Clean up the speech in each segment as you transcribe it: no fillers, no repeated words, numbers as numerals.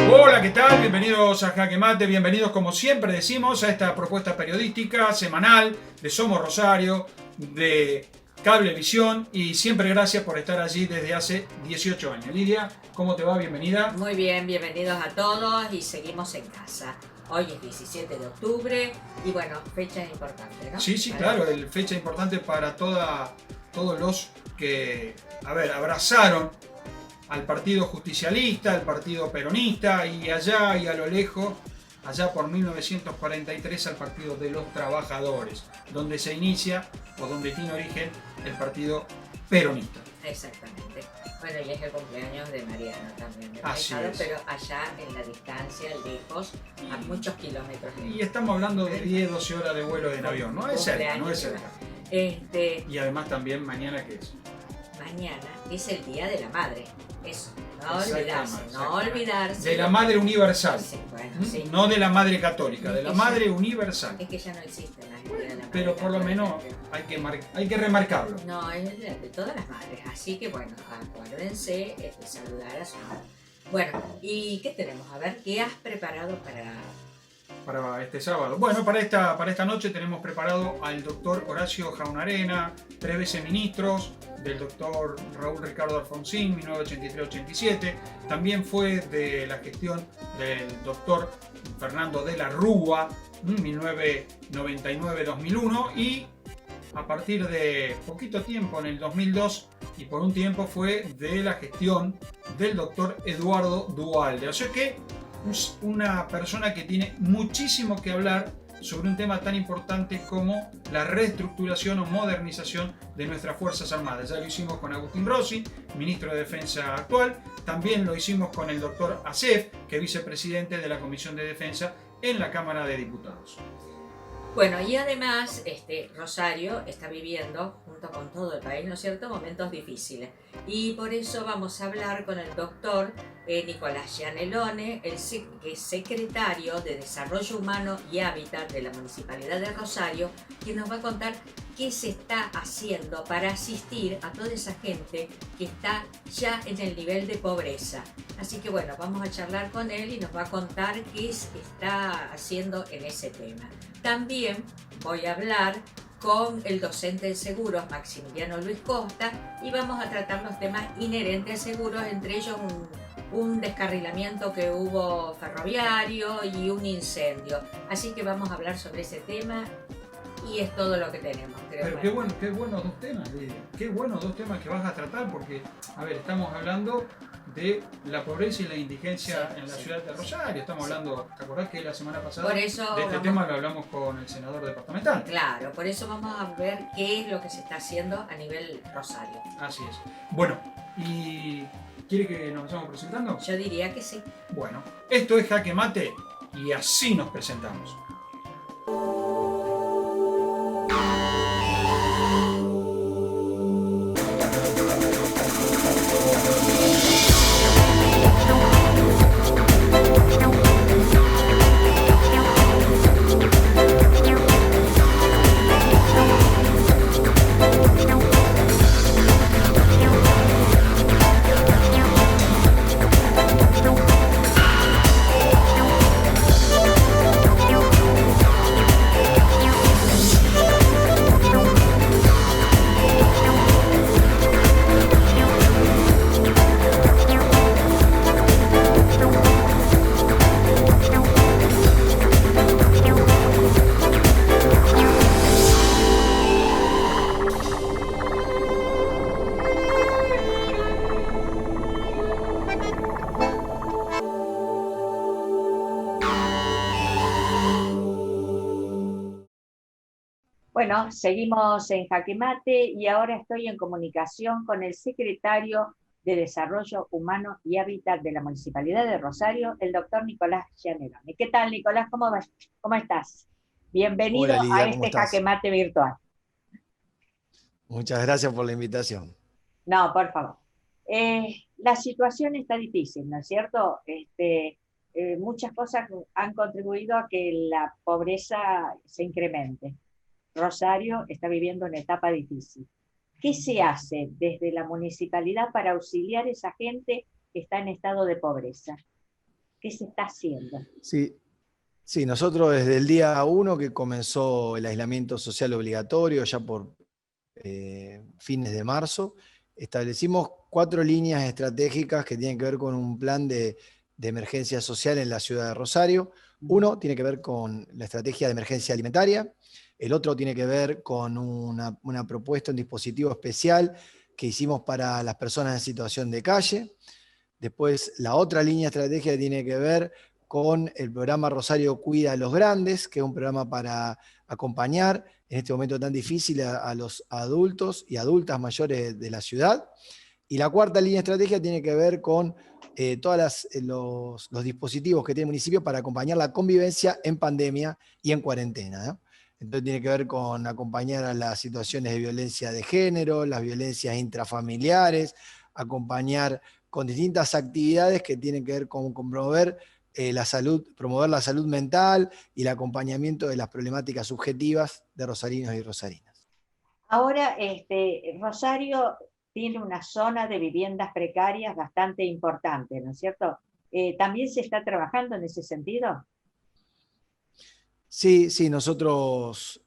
Hola, ¿qué tal? Bienvenidos a Jaque Mate, bienvenidos como siempre decimos a esta propuesta periodística semanal de Somos Rosario, de Cablevisión, y siempre gracias por estar allí desde hace 18 años. Lidia, ¿cómo te va? Bienvenida. Muy bien, bienvenidos a todos y seguimos en casa. Hoy es 17 de octubre y bueno, fecha importante, ¿no? Sí, claro, fecha importante para todos los que, abrazaron al partido justicialista, al partido peronista y allá y a lo lejos, allá por 1943 al partido de los trabajadores, donde se inicia o donde tiene origen el partido peronista. Exactamente. Bueno, y es el cumpleaños de Mariano también, Así es. pero allá en la distancia, lejos, a muchos kilómetros. Y estamos hablando de 10, 12 horas de vuelo en avión, no es cerca, no es cerca. Y además también mañana, ¿qué es? Mañana es el Día de la Madre. Eso, no olvidarse. De la Madre Universal. Sí, bueno, sí. No de la Madre Católica, de la Madre Universal. Es que ya no existe la Día de la Madre. Pero por lo menos hay que remarcarlo. No, es de todas las madres. Así que bueno, acuérdense de saludar a su madre. Bueno, ¿y qué tenemos? A ver, ¿qué has preparado para este sábado? Bueno, para esta noche tenemos preparado al doctor Horacio Jaunarena, 3 veces ministros, del doctor Raúl Ricardo Alfonsín, 1983-87. También fue de la gestión del doctor Fernando de la Rúa, 1999-2001, y a partir de poquito tiempo, en el 2002, y por un tiempo fue de la gestión del doctor Eduardo Duhalde. O sea que una persona que tiene muchísimo que hablar sobre un tema tan importante como la reestructuración o modernización de nuestras Fuerzas Armadas. Ya lo hicimos con Agustín Rossi, ministro de Defensa actual, también lo hicimos con el doctor Acef, que es vicepresidente de la Comisión de Defensa en la Cámara de Diputados. Bueno, y además Rosario está viviendo, junto con todo el país, ¿no es cierto?, momentos difíciles. Y por eso vamos a hablar con el doctor Nicolás Gianellone, que es secretario de Desarrollo Humano y Hábitat de la Municipalidad de Rosario, que nos va a contar qué se está haciendo para asistir a toda esa gente que está ya en el nivel de pobreza. Así que bueno, vamos a charlar con él y nos va a contar qué se está haciendo en ese tema. También voy a hablar con el docente de seguros, Maximiliano Luis Costa, y vamos a tratar los temas inherentes a seguros, entre ellos un descarrilamiento que hubo ferroviario y un incendio. Así que vamos a hablar sobre ese tema y es todo lo que tenemos, creo. Pero qué buenos dos temas, Lidia. Qué buenos dos temas que vas a tratar, porque, estamos hablando de la pobreza y la indigencia en la ciudad de Rosario. Estamos hablando, ¿te acordás que la semana pasada por eso de este tema lo hablamos con el senador departamental? Claro, por eso vamos a ver qué es lo que se está haciendo a nivel Rosario. Así es. Bueno, ¿y quiere que nos vayamos presentando? Yo diría que sí. Bueno, esto es Jaque Mate y así nos presentamos. Bueno, seguimos en Jaque Mate y ahora estoy en comunicación con el secretario de Desarrollo Humano y Hábitat de la Municipalidad de Rosario, el doctor Nicolás Gianellone. ¿Qué tal, Nicolás? ¿Cómo estás? Bienvenido. Hola, Lidia, a este Jaque Mate virtual. Muchas gracias por la invitación. No, por favor. La situación está difícil, ¿no es cierto? Muchas cosas han contribuido a que la pobreza se incremente. Rosario está viviendo una etapa difícil. ¿Qué se hace desde la municipalidad para auxiliar a esa gente que está en estado de pobreza? ¿Qué se está haciendo? Sí, sí, nosotros desde el día 1 que comenzó el aislamiento social obligatorio, ya por fines de marzo, establecimos 4 líneas estratégicas que tienen que ver con un plan de emergencia social en la ciudad de Rosario. Uno tiene que ver con la estrategia de emergencia alimentaria, el otro tiene que ver con una propuesta, un dispositivo especial que hicimos para las personas en situación de calle. Después, la otra línea estratégica tiene que ver con el programa Rosario Cuida a los Grandes, que es un programa para acompañar en este momento tan difícil a los adultos y adultas mayores de la ciudad. Y la cuarta línea estratégica tiene que ver con todos los dispositivos que tiene el municipio para acompañar la convivencia en pandemia y en cuarentena, ¿no? Entonces tiene que ver con acompañar a las situaciones de violencia de género, las violencias intrafamiliares, acompañar con distintas actividades que tienen que ver con promover promover la salud mental y el acompañamiento de las problemáticas subjetivas de rosarinos y rosarinas. Ahora, Rosario tiene una zona de viviendas precarias bastante importante, ¿no es cierto? ¿También se está trabajando en ese sentido? Sí, sí, nosotros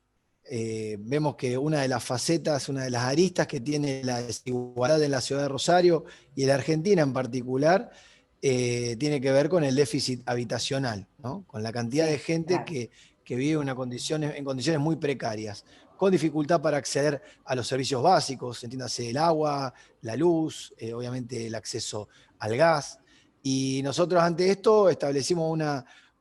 vemos que una de las facetas, una de las aristas que tiene la desigualdad en la ciudad de Rosario y en la Argentina en particular, tiene que ver con el déficit habitacional, ¿no? Con la cantidad Sí, de gente claro. que vive en condiciones muy precarias, con dificultad para acceder a los servicios básicos, entiéndase el agua, la luz, obviamente el acceso al gas. Y nosotros ante esto establecimos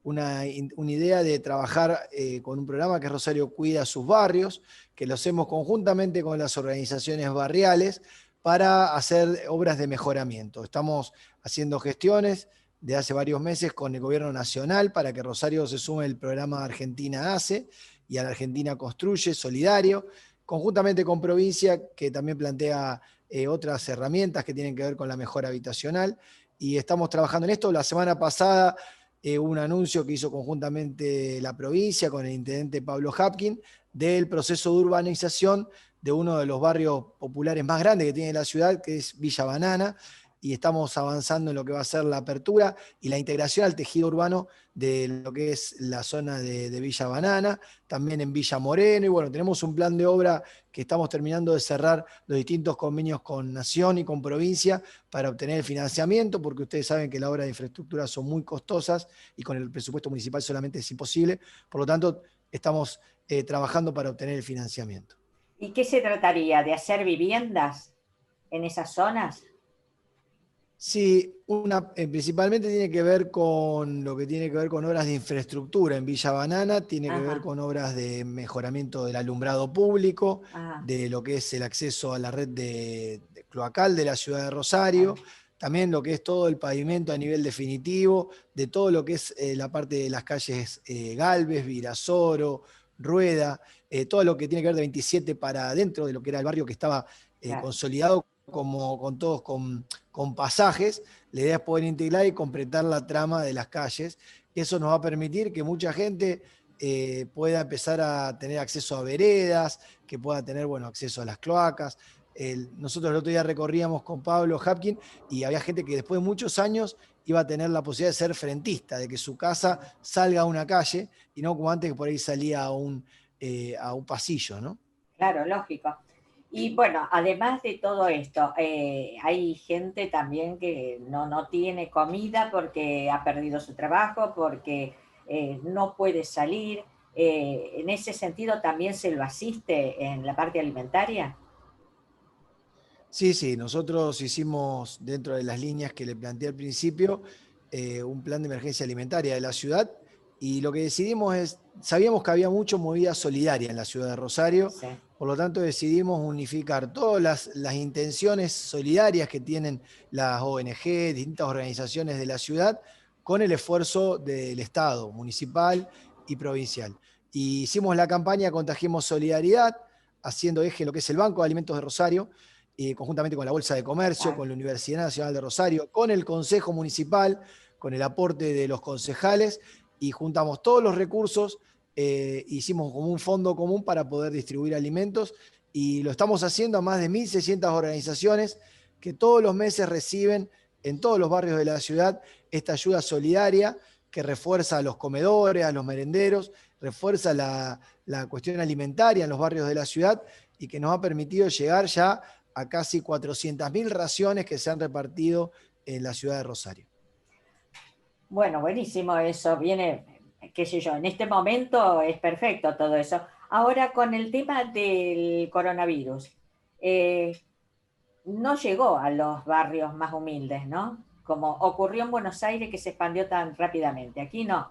una idea de trabajar con un programa que es Rosario Cuida sus barrios, que lo hacemos conjuntamente con las organizaciones barriales para hacer obras de mejoramiento. Estamos haciendo gestiones de hace varios meses con el gobierno nacional para que Rosario se sume al programa Argentina Hace y a la Argentina Construye, solidario, conjuntamente con provincia, que también plantea otras herramientas que tienen que ver con la mejora habitacional. Y estamos trabajando en esto. La semana pasada un anuncio que hizo conjuntamente la provincia con el intendente Pablo Hapkin del proceso de urbanización de uno de los barrios populares más grandes que tiene la ciudad, que es Villa Banana, y estamos avanzando en lo que va a ser la apertura y la integración al tejido urbano de lo que es la zona de Villa Banana, también en Villa Moreno, y bueno, tenemos un plan de obra que estamos terminando de cerrar los distintos convenios con Nación y con provincia para obtener el financiamiento, porque ustedes saben que las obras de infraestructura son muy costosas y con el presupuesto municipal solamente es imposible, por lo tanto estamos trabajando para obtener el financiamiento. ¿Y qué se trataría? ¿De hacer viviendas en esas zonas? Sí, principalmente tiene que ver con lo que tiene que ver con obras de infraestructura en Villa Banana, tiene que ver Ajá. con obras de mejoramiento del alumbrado público, Ah, de lo que es el acceso a la red de cloacal de la ciudad de Rosario, claro. también lo que es todo el pavimento a nivel definitivo, de todo lo que es la parte de las calles Galvez, Virasoro, Rueda, todo lo que tiene que ver de 27 para adentro de lo que era el barrio que estaba Claro. consolidado como con todos con pasajes. La idea es poder integrar y completar la trama de las calles. Eso nos va a permitir que mucha gente pueda empezar a tener acceso a veredas, que pueda tener acceso a las cloacas. Nosotros el otro día recorríamos con Pablo Hapkin y había gente que después de muchos años iba a tener la posibilidad de ser frentista, de que su casa salga a una calle y no como antes que por ahí salía a un pasillo, ¿no? Claro, lógico. Y bueno, además de todo esto, hay gente también que no tiene comida porque ha perdido su trabajo, porque no puede salir. En ese sentido, ¿también se lo asiste en la parte alimentaria? Sí, sí, nosotros hicimos dentro de las líneas que le planteé al principio un plan de emergencia alimentaria de la ciudad y lo que decidimos es, sabíamos que había mucha movida solidaria en la ciudad de Rosario, Sí, por lo tanto decidimos unificar todas las intenciones solidarias que tienen las ONG, distintas organizaciones de la ciudad, con el esfuerzo del Estado, municipal y provincial. Y hicimos la campaña Contagiemos Solidaridad, haciendo eje en lo que es el Banco de Alimentos de Rosario, conjuntamente con la Bolsa de Comercio, claro. con la Universidad Nacional de Rosario, con el Consejo Municipal, con el aporte de los concejales, y juntamos todos los recursos, hicimos como un fondo común para poder distribuir alimentos, y lo estamos haciendo a más de 1.600 organizaciones que todos los meses reciben en todos los barrios de la ciudad esta ayuda solidaria que refuerza a los comedores, a los merenderos, refuerza la cuestión alimentaria en los barrios de la ciudad y que nos ha permitido llegar ya a casi 400.000 raciones que se han repartido en la ciudad de Rosario. Bueno, buenísimo eso, viene, qué sé yo, en este momento es perfecto todo eso. Ahora con el tema del coronavirus, no llegó a los barrios más humildes, ¿no? Como ocurrió en Buenos Aires, que se expandió tan rápidamente. Aquí no.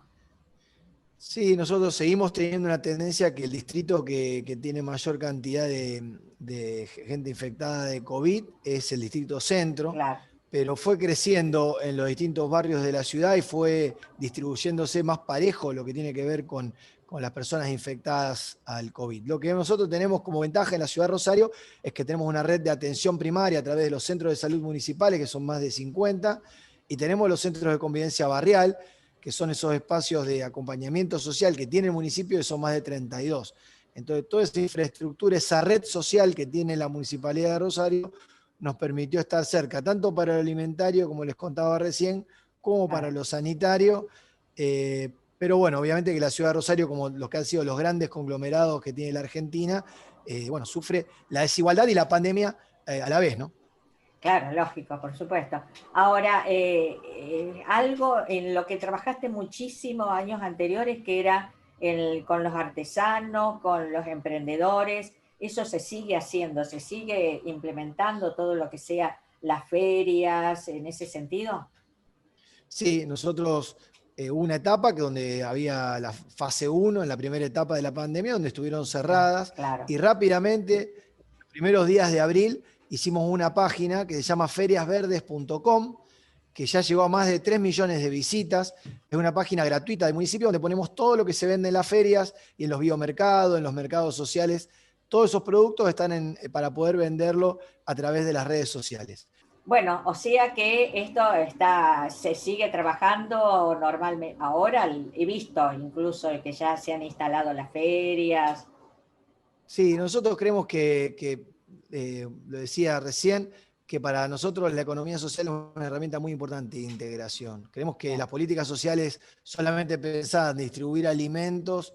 Sí, nosotros seguimos teniendo una tendencia que el distrito que tiene mayor cantidad de gente infectada de COVID es el distrito centro, Claro. pero fue creciendo en los distintos barrios de la ciudad y fue distribuyéndose más parejo lo que tiene que ver con las personas infectadas al COVID. Lo que nosotros tenemos como ventaja en la ciudad de Rosario es que tenemos una red de atención primaria a través de los centros de salud municipales, que son más de 50, y tenemos los centros de convivencia barrial, que son esos espacios de acompañamiento social que tiene el municipio, que son más de 32. Entonces, toda esa infraestructura, esa red social que tiene la Municipalidad de Rosario, nos permitió estar cerca, tanto para lo alimentario, como les contaba recién, como para lo sanitario. Pero bueno, obviamente que la ciudad de Rosario, como los que han sido los grandes conglomerados que tiene la Argentina, bueno, sufre la desigualdad y la pandemia a la vez, ¿no? Claro, lógico, por supuesto. Ahora, algo en lo que trabajaste muchísimos años anteriores, que era con los artesanos, con los emprendedores, eso se sigue haciendo, se sigue implementando todo lo que sea las ferias, en ese sentido. Sí, nosotros hubo una etapa donde había la fase 1, en la primera etapa de la pandemia, donde estuvieron cerradas, Claro. y rápidamente, los primeros días de abril, hicimos una página que se llama feriasverdes.com, que ya llegó a más de 3 millones de visitas. Es una página gratuita del municipio donde ponemos todo lo que se vende en las ferias y en los biomercados, en los mercados sociales. Todos esos productos están para poder venderlo a través de las redes sociales. Bueno, o sea que esto se sigue trabajando normalmente. Ahora he visto incluso que ya se han instalado las ferias. Sí, nosotros creemos lo decía recién, que para nosotros la economía social es una herramienta muy importante de integración. Creemos que las políticas sociales solamente pensadas en distribuir alimentos,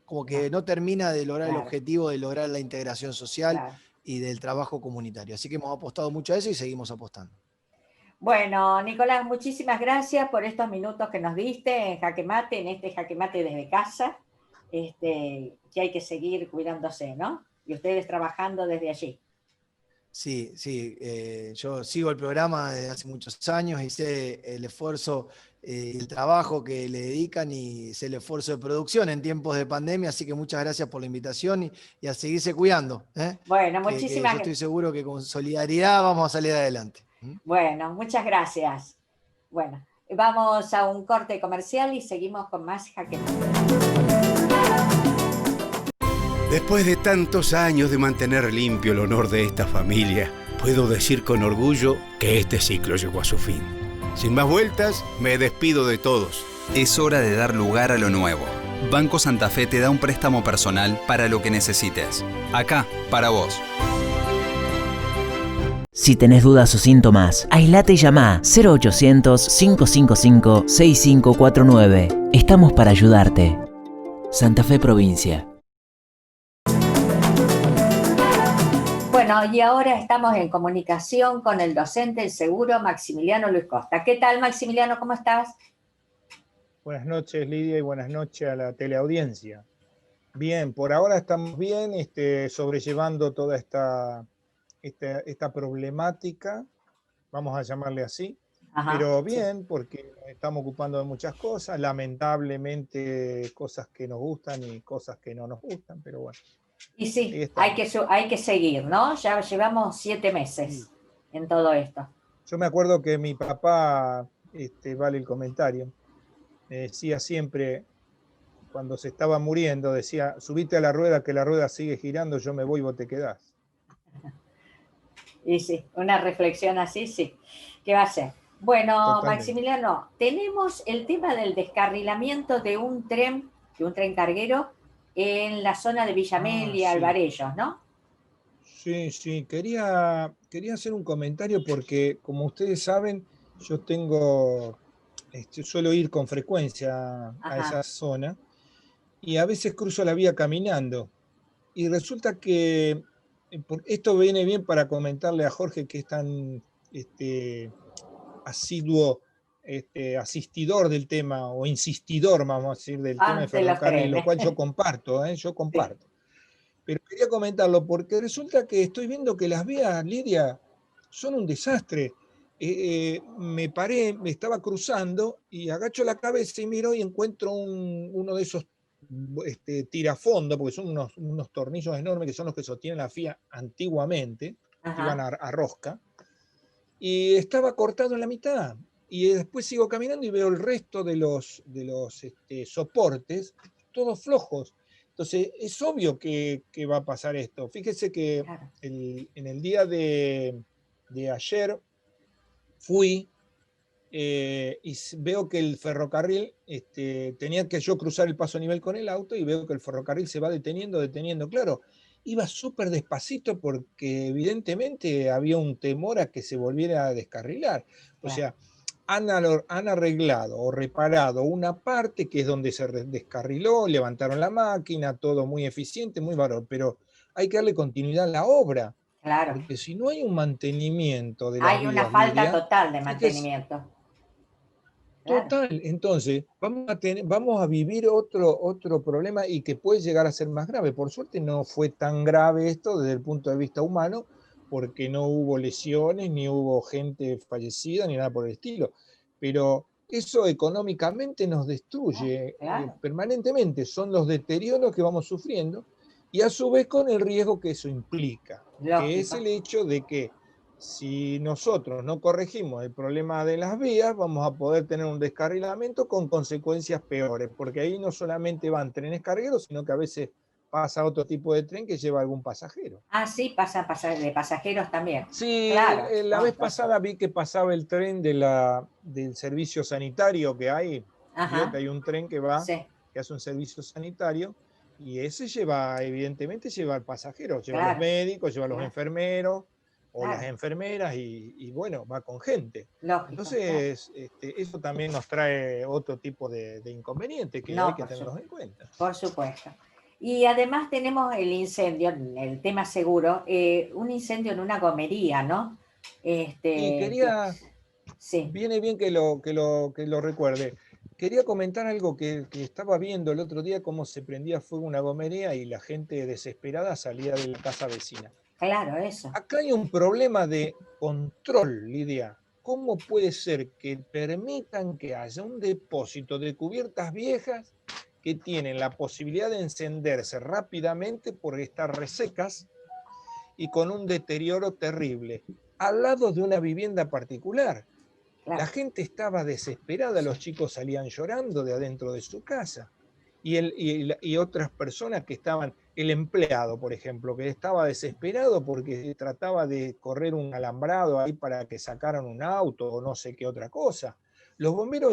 como que no termina de lograr el objetivo de lograr la integración social y del trabajo comunitario. Así que hemos apostado mucho a eso y seguimos apostando. Bueno, Nicolás, muchísimas gracias por estos minutos que nos diste en Jaque Mate, en este Jaque Mate desde casa, que hay que seguir cuidándose, ¿no? Y ustedes trabajando desde allí. Sí, yo sigo el programa desde hace muchos años y sé el esfuerzo y el trabajo que le dedican y sé el esfuerzo de producción en tiempos de pandemia, así que muchas gracias por la invitación y a seguirse cuidando. Bueno, muchísimas gracias. Yo estoy seguro que con solidaridad vamos a salir adelante. Bueno, muchas gracias. Bueno, vamos a un corte comercial y seguimos con más Jaque Mate. Después de tantos años de mantener limpio el honor de esta familia, puedo decir con orgullo que este ciclo llegó a su fin. Sin más vueltas, me despido de todos. Es hora de dar lugar a lo nuevo. Banco Santa Fe te da un préstamo personal para lo que necesites. Acá, para vos. Si tenés dudas o síntomas, aislate y llama 0800-555-6549. Estamos para ayudarte. Santa Fe Provincia. Bueno, y ahora estamos en comunicación con el docente del seguro Maximiliano Luis Costa. ¿Qué tal, Maximiliano? ¿Cómo estás? Buenas noches, Lidia, y buenas noches a la teleaudiencia. Bien, por ahora estamos bien, sobrellevando toda esta problemática, vamos a llamarle así, pero bien, porque nos estamos ocupando de muchas cosas, lamentablemente cosas que nos gustan y cosas que no nos gustan, pero bueno. Y sí, hay que seguir, ¿no? Ya llevamos 7 meses en todo esto. Yo me acuerdo que mi papá, vale el comentario, me decía siempre, cuando se estaba muriendo, decía, subite a la rueda, que la rueda sigue girando, yo me voy y vos te quedás. Y sí, una reflexión así, sí. ¿Qué va a ser? Bueno, totalmente. Maximiliano, tenemos el tema del descarrilamiento de un tren carguero en la zona de Villa Amelia, Alvarellos, ¿no? Sí, sí, quería hacer un comentario porque, como ustedes saben, yo suelo ir con frecuencia a Ajá, esa zona y a veces cruzo la vía caminando. Y resulta que esto viene bien para comentarle a Jorge, que es tan asiduo asistidor del tema, o insistidor, vamos a decir, del tema de de los ferrocarril, lo trenes. cual yo comparto, yo Sí, comparto. Pero quería comentarlo porque resulta que estoy viendo que las vías, Lidia, son un desastre. Me paré, me estaba cruzando y agacho la cabeza y miro y encuentro uno de esos tirafondos, porque son unos tornillos enormes que son los que sostienen la vía antiguamente, que iban ajá. a rosca, y estaba cortado en la mitad. Y después sigo caminando y veo el resto de los soportes, todos flojos. Entonces, es obvio que va a pasar esto. Fíjese que Claro. en el día de ayer fui y veo que el ferrocarril, tenía que yo cruzar el paso a nivel con el auto y veo que el ferrocarril se va deteniendo. Claro, iba súper despacito porque evidentemente había un temor a que se volviera a descarrilar. O Claro. sea, han arreglado o reparado una parte que es donde se descarriló, levantaron la máquina, todo muy eficiente, muy bárbaro, pero hay que darle continuidad a la obra, Claro. porque si no hay un mantenimiento de las Hay una vías, falta Lidia, total de fíjese. mantenimiento. Claro. Total, entonces vamos a vivir otro problema y que puede llegar a ser más grave. Por suerte no fue tan grave esto desde el punto de vista humano, porque no hubo lesiones, ni hubo gente fallecida, ni nada por el estilo. Pero eso económicamente nos destruye Claro. permanentemente. Son los deterioros que vamos sufriendo y a su vez con el riesgo que eso implica, que es Lógico. el hecho de que si nosotros no corregimos el problema de las vías, vamos a poder tener un descarrilamiento con consecuencias peores, porque ahí no solamente van trenes cargueros, sino que a veces pasa otro tipo de tren que lleva algún pasajero. Ah, sí, de pasajeros también. Sí, Claro. la No, vez entonces. pasada vi que pasaba el tren del servicio sanitario que hay. Vio que Ajá. hay un tren que va, Sí, que hace un servicio sanitario, y ese lleva, evidentemente, lleva al pasajero, lleva a los claro. médicos, lleva a los Claro. enfermeros o las Claro. enfermeras, y bueno, va con gente. Lógico. Claro. Entonces, eso también nos trae otro tipo de inconveniente que hay No, que tenerlos en cuenta. por supuesto. Y además tenemos el incendio, el tema seguro, un incendio en una gomería, ¿no? Y Que sí, viene bien que lo recuerde. Quería comentar algo que estaba viendo el otro día, cómo se prendía fuego una gomería y la gente desesperada salía de la casa vecina. claro, eso. Acá hay un problema de control, Lidia. ¿Cómo puede ser que permitan que haya un depósito de cubiertas viejas que tienen la posibilidad de encenderse rápidamente por estar resecas y con un deterioro terrible, al lado de una vivienda particular? Claro. La gente estaba desesperada, los chicos salían llorando de adentro de su casa. Y otras personas que estaban, el empleado, por ejemplo, que estaba desesperado porque trataba de correr un alambrado ahí para que sacaran un auto o no sé qué otra cosa. Los bomberos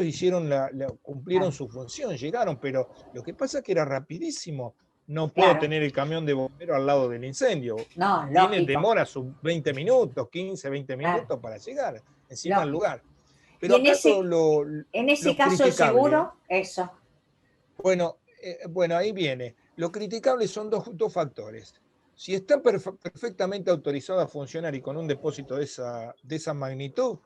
cumplieron Claro. su función, llegaron, pero lo que pasa es que era rapidísimo. No puedo Claro. tener el camión de bomberos al lado del incendio. No, lógico. Demora sus 20 minutos, 15, 20 Claro, minutos para llegar encima al lógico. lugar. Y Pero acá en ese lo caso el criticable, seguro, eso. bueno, ahí viene. Lo criticable son dos factores. Si está perfectamente autorizado a funcionar y con un depósito de esa magnitud,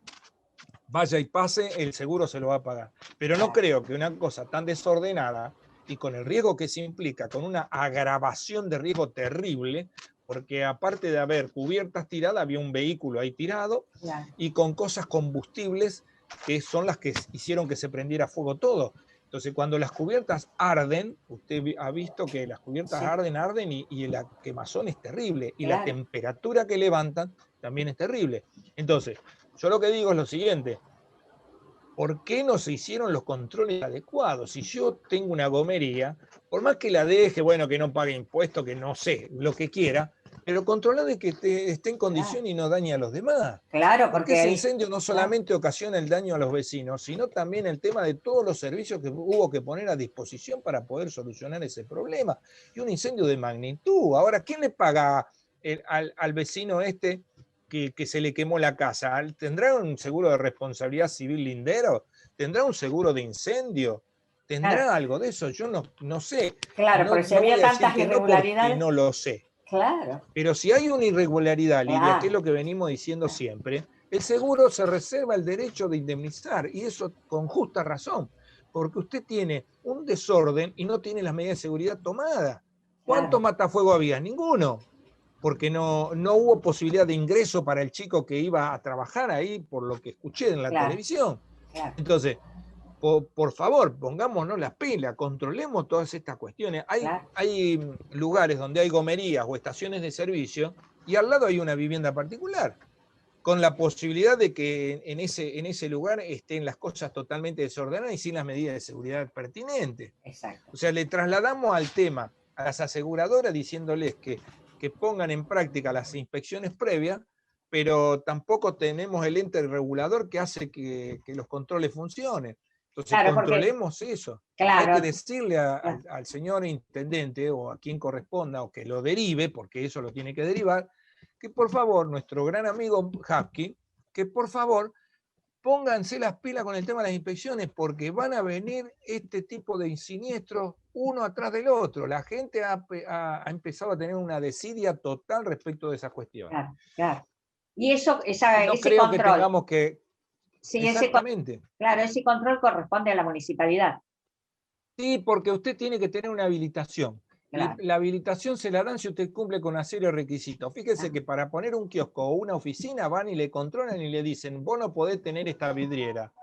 vaya y pase, el seguro se lo va a pagar. Pero no Claro. creo que una cosa tan desordenada y con el riesgo que se implica, con una agravación de riesgo terrible, porque aparte de haber cubiertas tiradas, había un vehículo ahí tirado Claro. y con cosas combustibles que son las que hicieron que se prendiera fuego todo. Entonces, cuando las cubiertas arden, usted ha visto que las cubiertas Sí, arden y la quemazón es terrible y la claro. temperatura que levantan también es terrible. Entonces, yo lo que digo es lo siguiente: ¿por qué no se hicieron los controles adecuados? Si yo tengo una gomería, por más que la deje, bueno, que no pague impuestos, que no sé, lo que quiera, pero controla de que esté en condición y no dañe a los demás. Claro, Porque porque ese ahí. incendio no solamente ocasiona el daño a los vecinos, sino también el tema de todos los servicios que hubo que poner a disposición para poder solucionar ese problema. Y un incendio de magnitud. Ahora, ¿quién le paga al vecino que se le quemó la casa? ¿Tendrá un seguro de responsabilidad civil lindero? ¿Tendrá un seguro de incendio? ¿Tendrá algo de eso? Yo no sé. Claro, porque si había voy a decir tantas que no, porque irregularidades. no lo sé. Claro. Pero si hay una irregularidad, Lidia, Claro. que es lo que venimos diciendo siempre, el seguro se reserva el derecho de indemnizar, y eso con justa razón, porque usted tiene un desorden y no tiene las medidas de seguridad tomadas. ¿Cuántos matafuegos había? Ninguno, porque no hubo posibilidad de ingreso para el chico que iba a trabajar ahí, por lo que escuché en la televisión. Entonces, por favor, pongámonos las pilas, controlemos todas estas cuestiones. Hay lugares donde hay gomerías o estaciones de servicio y al lado hay una vivienda particular, con la posibilidad de que en ese lugar estén las cosas totalmente desordenadas y sin las medidas de seguridad pertinentes. Exacto. O sea, le trasladamos al tema a las aseguradoras diciéndoles que pongan en práctica las inspecciones previas, pero tampoco tenemos el ente regulador que hace que los controles funcionen. Entonces, controlemos eso. Hay que decirle al señor intendente o a quien corresponda o que lo derive, porque eso lo tiene que derivar, que por favor, nuestro gran amigo Hapkin, que por favor pónganse las pilas con el tema de las inspecciones, porque van a venir este tipo de siniestros uno atrás del otro. La gente ha empezado a tener una desidia total respecto de esas cuestiones. Claro. Y eso, no ese creo control, que tengamos que... Sí, exactamente. Ese control corresponde a la municipalidad. Sí, porque usted tiene que tener una habilitación. La habilitación se la dan si usted cumple con una serie de requisitos. Fíjese que para poner un kiosco o una oficina van y le controlan y le dicen, vos no podés tener esta vidriera.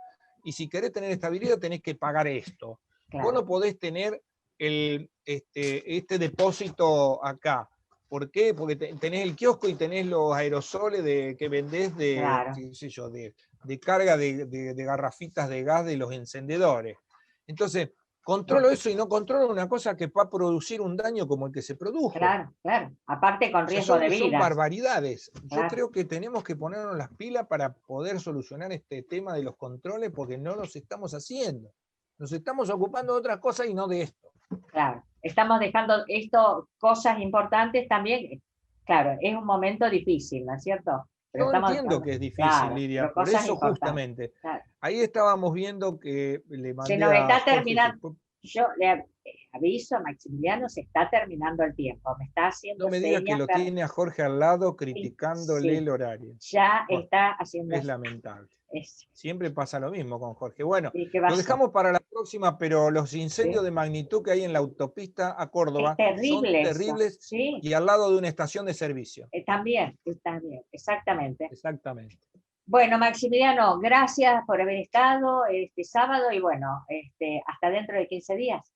Y si querés tener esta vidriera tenés que pagar esto. Vos no podés tener este depósito acá. ¿Por qué? Porque tenés el kiosco y tenés los aerosoles que vendés qué sé yo, de carga de garrafitas de gas de los encendedores. Entonces, controlo eso y no controlo una cosa que va a producir un daño como el que se produjo. Claro. Aparte con riesgo de vida. Son barbaridades. Yo creo que tenemos que ponernos las pilas para poder solucionar este tema de los controles, porque no los estamos haciendo. Nos estamos ocupando de otras cosas y no de esto. Claro. Estamos dejando esto, cosas importantes también. Claro, es un momento difícil, ¿no es cierto? Yo entiendo que es difícil, Lidia, por eso justamente. Ahí estábamos viendo que le mandé se nos está Jorge, terminando. Yo le aviso a Maximiliano, se está terminando el tiempo. Me está haciendo. No me diga que lo tiene a Jorge al lado criticándole el horario. Ya está haciendo. Es lamentable. Siempre pasa lo mismo con Jorge. Bueno, lo dejamos para la próxima, pero los incendios de magnitud que hay en la autopista a Córdoba son terribles y al lado de una estación de servicio. También, exactamente. Bueno, Maximiliano, gracias por haber estado este sábado y bueno, hasta dentro de 15 días.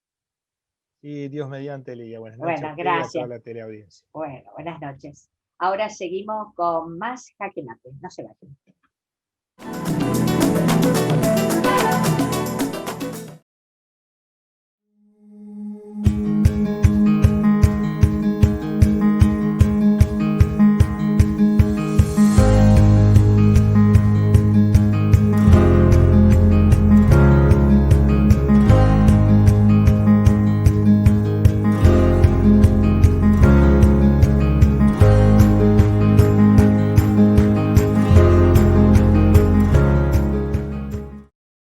Sí, Dios mediante, Lidia. Buenas noches. Bueno, gracias. A toda la teleaudiencia. Bueno, buenas noches. Ahora seguimos con más Jaque Mate. No se vayan.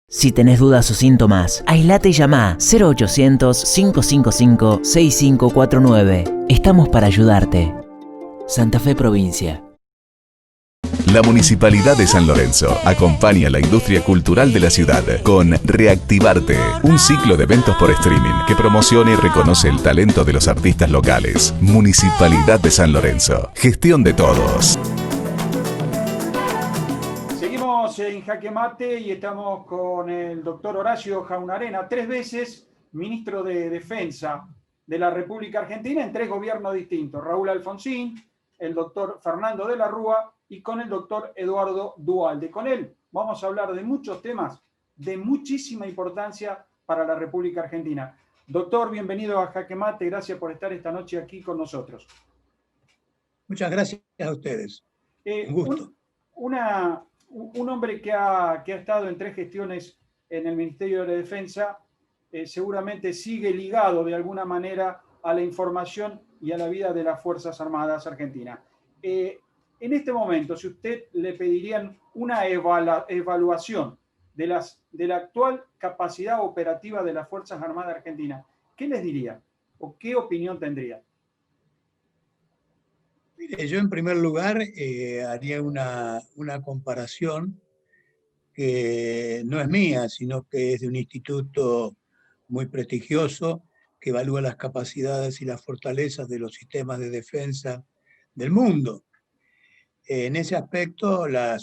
Si tenés dudas o síntomas, aislate y llama 0800-555-6549. Estamos para ayudarte. Santa Fe Provincia. La Municipalidad de San Lorenzo acompaña a la industria cultural de la ciudad con Reactivarte, un ciclo de eventos por streaming que promociona y reconoce el talento de los artistas locales. Municipalidad de San Lorenzo. Gestión de todos. Seguimos en Jaque Mate y estamos con el doctor Horacio Jaunarena, 3 veces ministro de Defensa de la República Argentina en 3 gobiernos distintos. Raúl Alfonsín, el doctor Fernando de la Rúa y con el doctor Eduardo Duhalde. Con él vamos a hablar de muchos temas de muchísima importancia para la República Argentina. Doctor, bienvenido a Jaque Mate. Gracias por estar esta noche aquí con nosotros. Muchas gracias a ustedes. Un gusto. Un hombre que ha estado en 3 gestiones en el Ministerio de la Defensa seguramente sigue ligado de alguna manera a la información y a la vida de las Fuerzas Armadas Argentinas. En este momento, si usted le pedirían una evaluación de la actual capacidad operativa de las Fuerzas Armadas Argentinas, ¿qué les diría? ¿O qué opinión tendría? Mire, yo en primer lugar haría una comparación que no es mía, sino que es de un instituto muy prestigioso que evalúa las capacidades y las fortalezas de los sistemas de defensa del mundo. En ese aspecto, el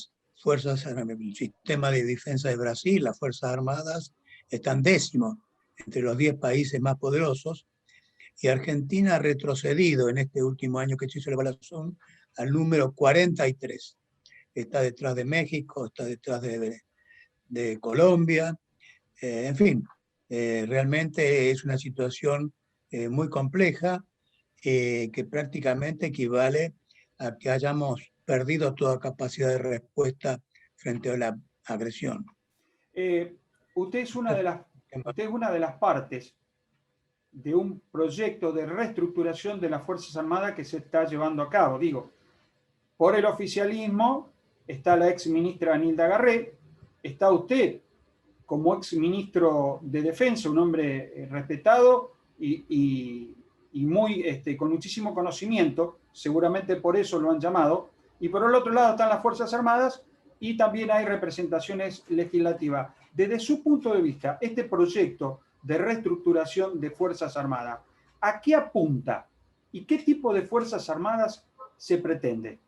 sistema de defensa de Brasil, las Fuerzas Armadas, están décimos entre los 10 países más poderosos, y Argentina ha retrocedido en este último año que se hizo la evaluación al número 43. Está detrás de México, está detrás de Colombia, en fin, realmente es una situación muy compleja que prácticamente equivale a que hayamos perdido toda capacidad de respuesta frente a la agresión. Usted es una de las partes de un proyecto de reestructuración de las Fuerzas Armadas que se está llevando a cabo. Digo, por el oficialismo está la ex ministra Nilda Garré, está usted como ex ministro de Defensa, un hombre respetado y muy, con muchísimo conocimiento, seguramente por eso lo han llamado, y por el otro lado están las Fuerzas Armadas y también hay representaciones legislativas. Desde su punto de vista, este proyecto de reestructuración de Fuerzas Armadas, ¿a qué apunta? ¿Y qué tipo de Fuerzas Armadas se pretende?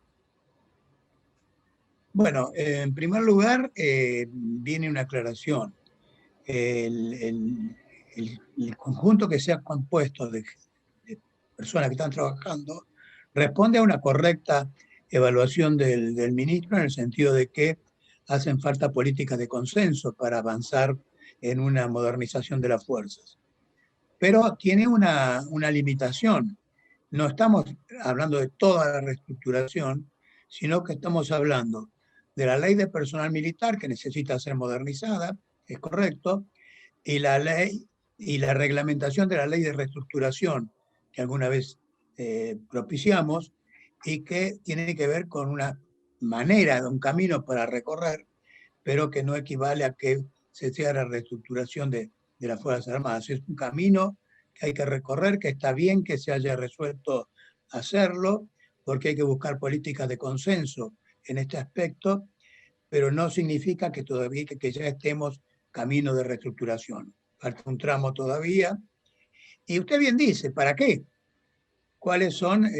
Bueno, en primer lugar, viene una aclaración. El conjunto que se ha compuesto de personas que están trabajando responde a una correcta evaluación del ministro, en el sentido de que hacen falta políticas de consenso para avanzar en una modernización de las fuerzas. Pero tiene una limitación. No estamos hablando de toda la reestructuración, sino que estamos hablando de la ley de personal militar, que necesita ser modernizada, es correcto, y la ley y la reglamentación de la ley de reestructuración, que alguna vez propiciamos, y que tiene que ver con una manera, un camino para recorrer, pero que no equivale a que se sea la reestructuración de las Fuerzas Armadas. Es un camino que hay que recorrer, que está bien que se haya resuelto hacerlo, porque hay que buscar políticas de consenso en este aspecto, pero no significa que todavía que ya estemos camino de reestructuración. Falta un tramo todavía. Y usted bien dice, ¿para qué? ¿Cuáles son,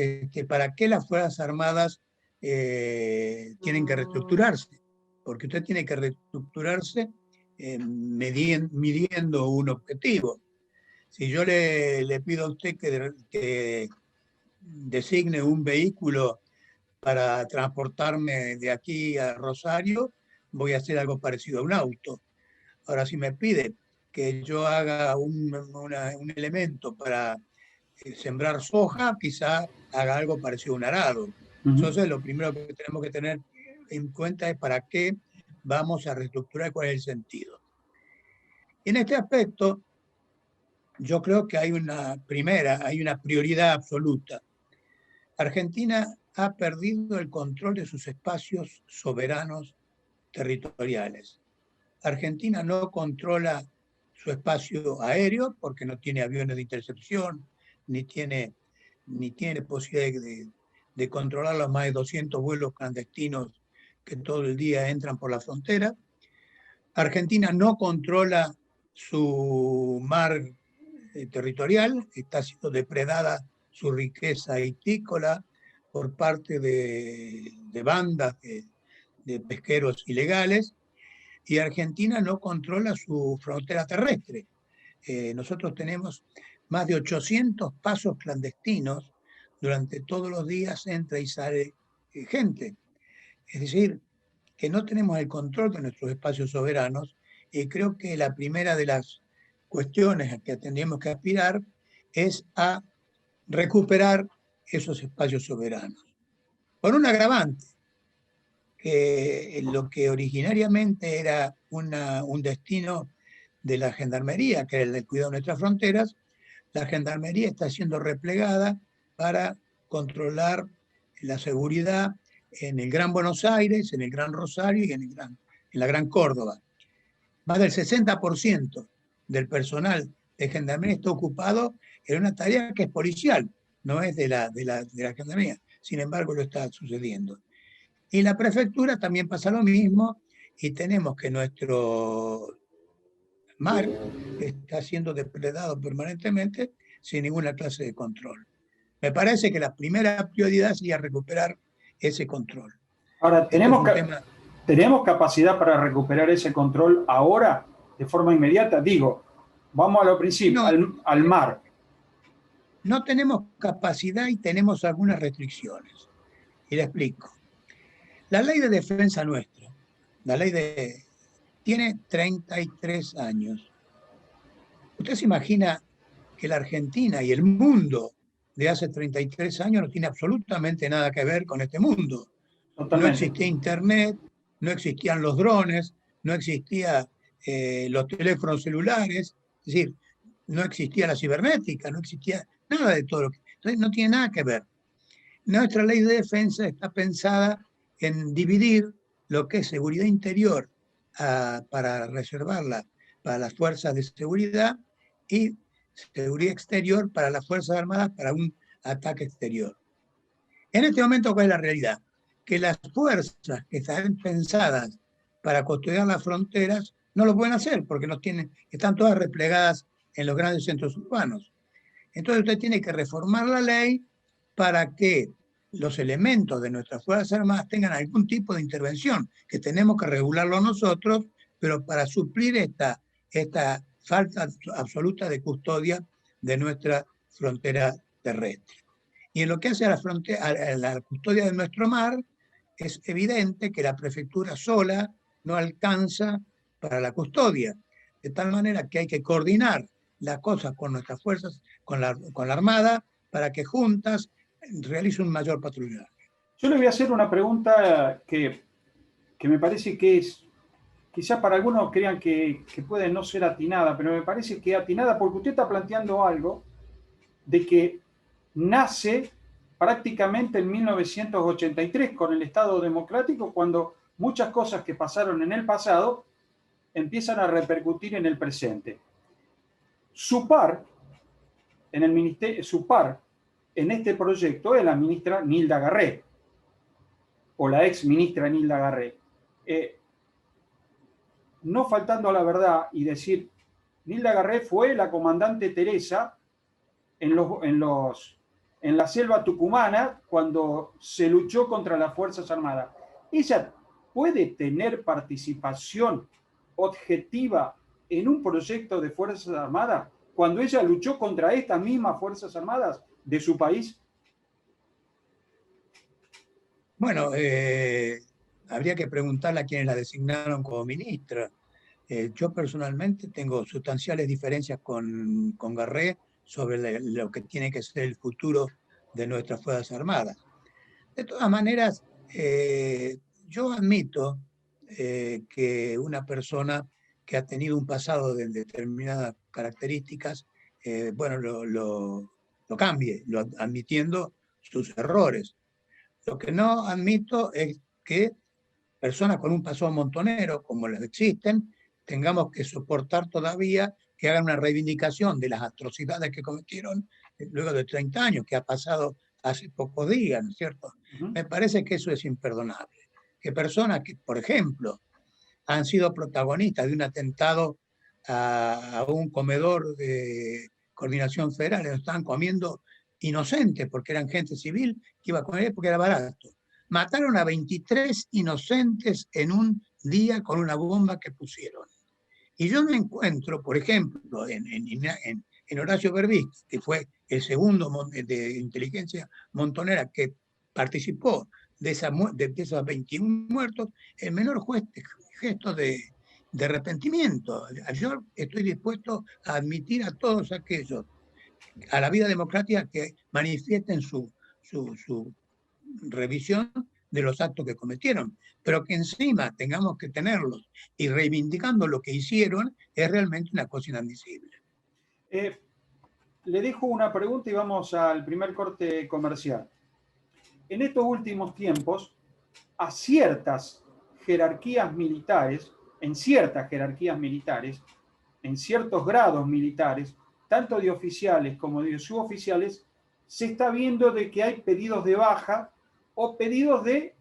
para qué las Fuerzas Armadas tienen que reestructurarse? Porque usted tiene que reestructurarse midiendo un objetivo. Si yo le pido a usted que designe un vehículo para transportarme de aquí a Rosario, voy a hacer algo parecido a un auto. Ahora, si me pide que yo haga un elemento para sembrar soja, quizá haga algo parecido a un arado. Entonces, lo primero que tenemos que tener en cuenta es para qué vamos a reestructurar, cuál es el sentido. Y en este aspecto, yo creo que hay una prioridad absoluta. Argentina ha perdido el control de sus espacios soberanos territoriales. Argentina no controla su espacio aéreo porque no tiene aviones de intercepción, ni tiene posibilidad de controlar los más de 200 vuelos clandestinos que todo el día entran por la frontera. Argentina no controla su mar territorial, está siendo depredada su riqueza hícola por parte de bandas de pesqueros ilegales, y Argentina no controla su frontera terrestre. Nosotros tenemos más de 800 pasos clandestinos, durante todos los días entra y sale gente. Es decir, que no tenemos el control de nuestros espacios soberanos, y creo que la primera de las cuestiones a que tendríamos que aspirar es a recuperar esos espacios soberanos. Con un agravante, que lo que originariamente era un destino de la Gendarmería, que era el del cuidado de nuestras fronteras, la Gendarmería está siendo replegada para controlar la seguridad en el Gran Buenos Aires, en el Gran Rosario y en la Gran Córdoba. Más del 60% del personal de Gendarmería está ocupado en una tarea que es policial, no es de la Gendarmería. Sin embargo, lo está sucediendo. Y la prefectura también pasa lo mismo, y tenemos que nuestro mar está siendo depredado permanentemente sin ninguna clase de control. Me parece que la primera prioridad sería recuperar ese control. Ahora, ¿tenemos capacidad para recuperar ese control ahora, de forma inmediata? Digo, vamos a lo principio, al mar. No tenemos capacidad y tenemos algunas restricciones. Y le explico. La ley de defensa nuestra, tiene 33 años. ¿Usted se imagina que la Argentina y el mundo de hace 33 años no tiene absolutamente nada que ver con este mundo? Totalmente. No existía internet, no existían los drones, no existían los teléfonos celulares, es decir, no existía la cibernética, no existía nada de todo lo que... Entonces no tiene nada que ver. Nuestra ley de defensa está pensada en dividir lo que es seguridad interior para reservarla para las fuerzas de seguridad y seguridad exterior para las Fuerzas Armadas para un ataque exterior. En este momento, ¿cuál es la realidad? Que las fuerzas que están pensadas para custodiar las fronteras no lo pueden hacer porque están todas replegadas en los grandes centros urbanos. Entonces usted tiene que reformar la ley para que los elementos de nuestras Fuerzas Armadas tengan algún tipo de intervención, que tenemos que regularlo nosotros, pero para suplir esta falta absoluta de custodia de nuestra frontera terrestre. Y en lo que hace a la custodia de nuestro mar, es evidente que la prefectura sola no alcanza para la custodia, de tal manera que hay que coordinar las cosas con nuestras fuerzas, con la Armada, para que juntas realice un mayor patrullaje. Yo le voy a hacer una pregunta que me parece que es, quizás para algunos crean que puede no ser atinada, pero me parece que es atinada porque usted está planteando algo de que nace prácticamente en 1983 con el Estado Democrático, cuando muchas cosas que pasaron en el pasado empiezan a repercutir en el presente. Su par en este proyecto es la ministra Nilda Garré, o la ex ministra Nilda Garré. No faltando a la verdad y decir, Nilda Garré fue la comandante Teresa en la selva tucumana cuando se luchó contra las Fuerzas Armadas. ¿Ella puede tener participación objetiva en un proyecto de Fuerzas Armadas cuando ella luchó contra estas mismas Fuerzas Armadas de su país? Bueno, habría que preguntarle a quienes la designaron como ministra. Yo personalmente tengo sustanciales diferencias con Garré sobre lo que tiene que ser el futuro de nuestras Fuerzas Armadas. De todas maneras, yo admito que una persona que ha tenido un pasado de determinadas características, lo cambie, admitiendo sus errores. Lo que no admito es que personas con un pasado montonero, como las existen, tengamos que soportar todavía que hagan una reivindicación de las atrocidades que cometieron luego de 30 años, que ha pasado hace pocos días, ¿no es cierto? Me parece que eso es imperdonable. Que personas que, por ejemplo, han sido protagonistas de un atentado a un comedor de Coordinación Federal, donde estaban comiendo inocentes, porque eran gente civil que iba a comer porque era barato. Mataron a 23 inocentes en un día con una bomba que pusieron. Y yo me encuentro, por ejemplo, en Horacio Berbisky, que fue el segundo de inteligencia montonera que participó de esos 21 muertos, el menor gesto de arrepentimiento. Yo estoy dispuesto a admitir a todos aquellos a la vida democrática que manifiesten su revisión de los actos que cometieron, pero que encima tengamos que tenerlos y reivindicando lo que hicieron es realmente una cosa inadmisible. Le dejo una pregunta y vamos al primer corte comercial. en estos últimos tiempos a ciertas jerarquías militares, en ciertas jerarquías militares, en ciertos grados militares, tanto de oficiales como de suboficiales, se está viendo de que hay pedidos de baja o pedidos de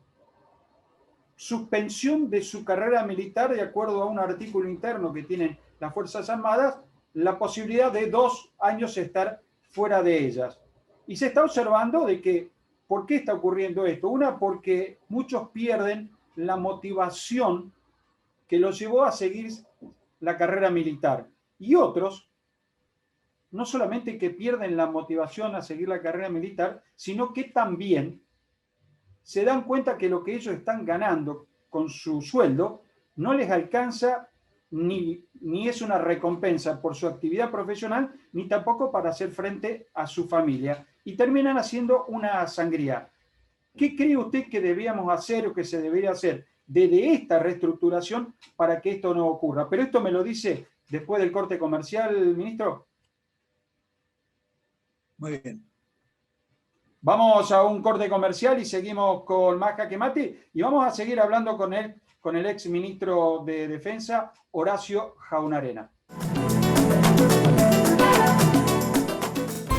suspensión de su carrera militar de acuerdo a un artículo interno que tienen las Fuerzas Armadas, la posibilidad de 2 años estar fuera de ellas. Y se está observando de que, ¿por qué está ocurriendo esto? Una, porque muchos pierden la motivación que los llevó a seguir la carrera militar. Y otros, no solamente que pierden la motivación a seguir la carrera militar, sino que también se dan cuenta que lo que ellos están ganando con su sueldo no les alcanza ni es una recompensa por su actividad profesional, ni tampoco para hacer frente a su familia. Y terminan haciendo una sangría. ¿Qué cree usted que debíamos hacer o que se debería hacer desde esta reestructuración para que esto no ocurra? Pero esto me lo dice después del corte comercial, ministro. Muy bien. Vamos a un corte comercial y seguimos con más Jaque Mate y vamos a seguir hablando con el ex ministro de Defensa, Horacio Jaunarena.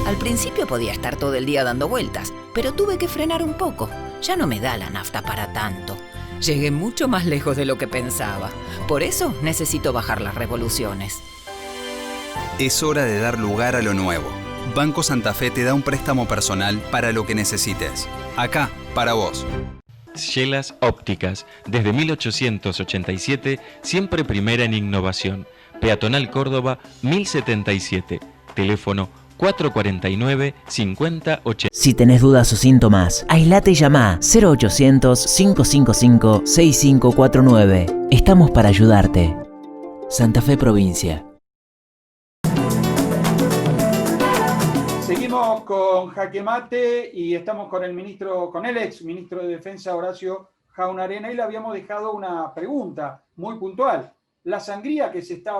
Al principio podía estar todo el día dando vueltas, pero tuve que frenar un poco. Ya no me da la nafta para tanto. Llegué mucho más lejos de lo que pensaba. Por eso necesito bajar las revoluciones. Es hora de dar lugar a lo nuevo. Banco Santa Fe te da un préstamo personal para lo que necesites. Acá, para vos. Sielas Ópticas, desde 1887, siempre primera en innovación. Peatonal Córdoba, 1077. Teléfono 449-5080. Si tenés dudas o síntomas, aislate y llama 0800-555-6549. Estamos para ayudarte. Santa Fe Provincia. Seguimos con Jaque Mate y estamos con el ex ministro de Defensa, Horacio Jaunarena, y le habíamos dejado una pregunta muy puntual. La sangría que se está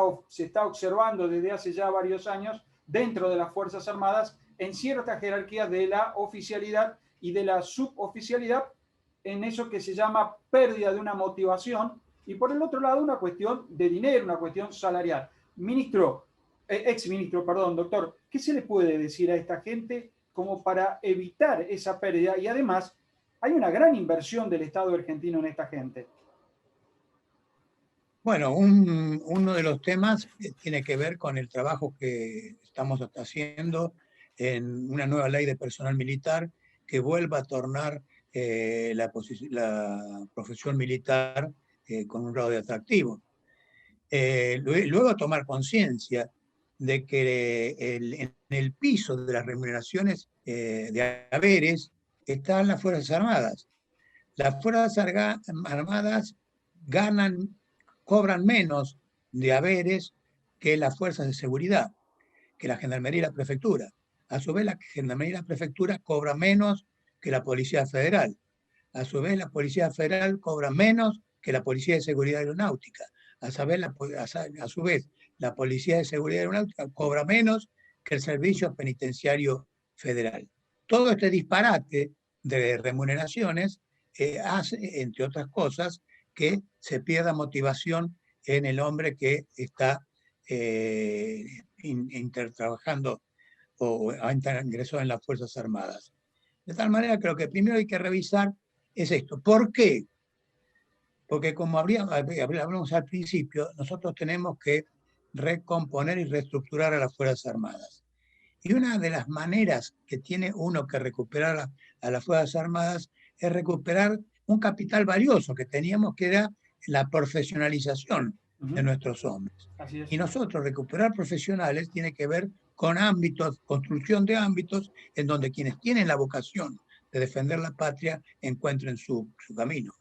observando desde hace ya varios años dentro de las Fuerzas Armadas en ciertas jerarquías de la oficialidad y de la suboficialidad, en eso que se llama pérdida de una motivación, y por el otro lado una cuestión de dinero, una cuestión salarial. Exministro, doctor, ¿qué se le puede decir a esta gente como para evitar esa pérdida? Y además, hay una gran inversión del Estado argentino en esta gente. Bueno, uno de los temas tiene que ver con el trabajo que estamos haciendo en una nueva ley de personal militar que vuelva a tornar la profesión militar con un grado de atractivo. Luego tomar conciencia de que en el piso de las remuneraciones de haberes están las Fuerzas Armadas. Las Fuerzas Armadas cobran menos de haberes que las fuerzas de seguridad, que la Gendarmería y la Prefectura. A su vez, la Gendarmería y la Prefectura cobra menos que la Policía Federal. A su vez, la Policía Federal cobra menos que la Policía de Seguridad Aeronáutica. A su vez, la Policía de Seguridad Aeronáutica cobra menos que el Servicio Penitenciario Federal. Todo este disparate de remuneraciones hace, entre otras cosas, que se pierda motivación en el hombre que está trabajando o ingresó en las Fuerzas Armadas. De tal manera que lo que primero hay que revisar es esto. ¿Por qué? Porque como hablamos al principio, nosotros tenemos que recomponer y reestructurar a las Fuerzas Armadas. Y una de las maneras que tiene uno que recuperar a las Fuerzas Armadas es recuperar un capital valioso que teníamos, que era la profesionalización de nuestros hombres. Y nosotros recuperar profesionales tiene que ver con ámbitos, construcción de ámbitos en donde quienes tienen la vocación de defender la patria encuentren su camino.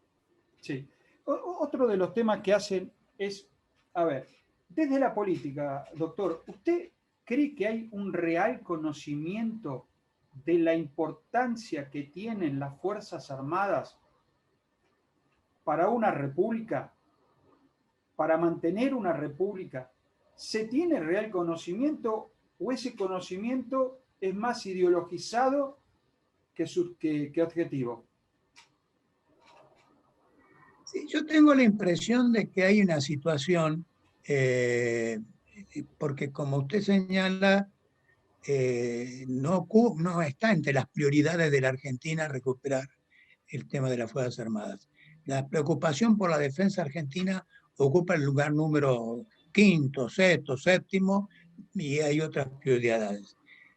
Sí. Otro de los temas que hacen es, desde la política, doctor, ¿usted cree que hay un real conocimiento de la importancia que tienen las Fuerzas Armadas para una república, para mantener una república? ¿Se tiene real conocimiento o ese conocimiento es más ideologizado qué objetivo? Sí, yo tengo la impresión de que hay una situación, porque como usted señala, no está entre las prioridades de la Argentina recuperar el tema de las Fuerzas Armadas. La preocupación por la defensa argentina ocupa el lugar número quinto, sexto, séptimo, y hay otras prioridades.